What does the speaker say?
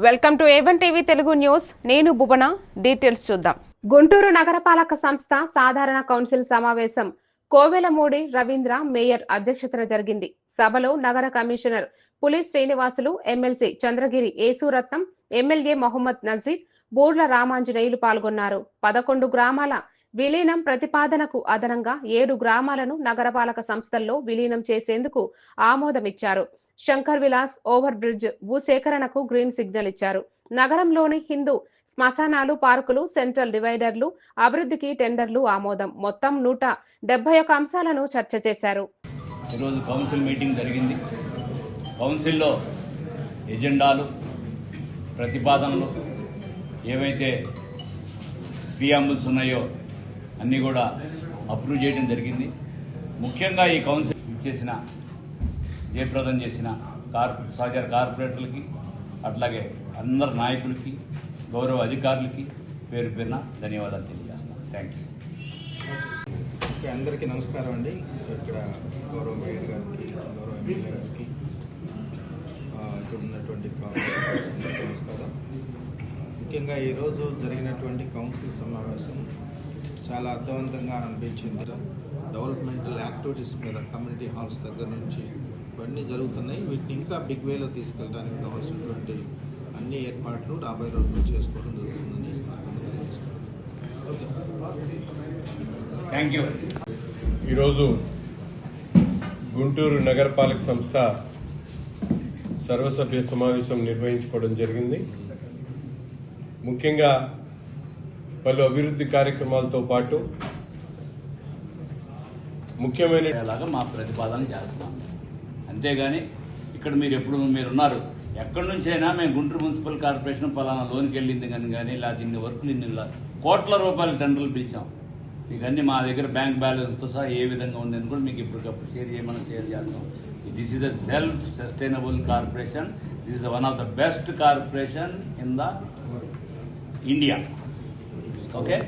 Welcome to A1 TV Telugu news. నేను భువన. Details చూద్దాం. గుంటూరు నగరపాలక సంస్థ సాధారణ కౌన్సిల్ సమావేశం కోవెలమూడి రవీంద్ర మేయర్ అధ్యక్షతన జరిగింది. సభలో నగర కమిషనర్ పులి శ్రీనివాసులు, ఎమ్మెల్సీ చంద్రగిరి ఏసురత్నం, ఎమ్మెల్యే మొహమ్మద్ నజీర్, బూర్ల రామాంజనేయులు పాల్గొన్నారు. 11 గ్రామాల విలీనం ప్రతిపాదనకు అదనంగా 7 గ్రామాలను నగరపాలక సంస్థల్లో విలీనం చేసేందుకు ఆమోదమిచ్చారు. శంకర్ విలాస్ ఓవర్ బ్రిడ్జ్ భూసేకరణకు గ్రీన్ సిగ్నల్ ఇచ్చారు. నగరంలోని హిందూ శ్మశానాలు, పార్కులు, సెంట్రల్ డివైడర్లు అభివృద్ధికి టెండర్లు ఆమోదం. మొత్తం 171 అంశాలను చర్చ చేశారు. ఈరోజు కౌన్సిల్ మీటింగ్ జరిగింది. కౌన్సిల్లో ఎజెండాలు, ప్రతిపాదనలు ఏవైతే ప్రియాంబుల్స్ ఉన్నాయో అన్నీ కూడా అప్రూవ్ చేయడం జరిగింది. ముఖ్యంగా ఈ కౌన్సిల్ చేసిన జయప్రదం చేసిన సహచార కార్పొరేటర్లకి, అట్లాగే అందరు నాయకులకి, గౌరవ అధికారులకి పేరు పేరున ధన్యవాదాలు తెలియజేస్తున్నాను. Thank you. అందరికీ నమస్కారం అండి. ఇక్కడ గౌరవ మేయర్ గారికి, గౌరవ ఎమ్మెల్యే గారికి, ఇక్కడ ఉన్నటువంటి నమస్కారం. ముఖ్యంగా ఈరోజు జరిగినటువంటి కౌన్సిల్ సమావేశం చాలా అర్థవంతంగా అనిపించింది. డెవలప్మెంటల్ యాక్టివిటీస్ మీద కమ్యూనిటీ హాల్స్ దగ్గర నుంచి ఇవన్నీ జరుగుతున్నాయి. వీటిని ఇంకా బిగ్ వేలో తీసుకెళ్ళడానికి కావాల్సినటువంటి అన్ని ఏర్పాట్లు రాబోయే రోజుల్లో చేసుకోవడం జరుగుతుందని థ్యాంక్ యూ. ఈరోజు గుంటూరు నగరపాలక సంస్థ సర్వసభ్య సమావేశం నిర్వహించుకోవడం జరిగింది. ముఖ్యంగా పలు అభివృద్ధి కార్యక్రమాలతో పాటు ముఖ్యమైన మా ప్రతిపాదన చేస్తున్నాం. అంతేగాని ఇక్కడ మీరున్నారు, ఎక్కడి నుంచైనా మేము గుంటూరు మున్సిపల్ కార్పొరేషన్ పలానా లోన్కి వెళ్ళింది కానీ లేకపోతే ఇన్ని వర్కులు ఇన్ని కోట్ల రూపాయల టెండర్లు పిలిచాం. మీకు అన్ని మా దగ్గర బ్యాంక్ బ్యాలెన్స్తో సహా ఏ విధంగా ఉందని కూడా మీకు ఇప్పటికప్పుడు షేర్ చేస్తాం. This is a self sustainable corporation. This is one of the best corporation in the India. Okay.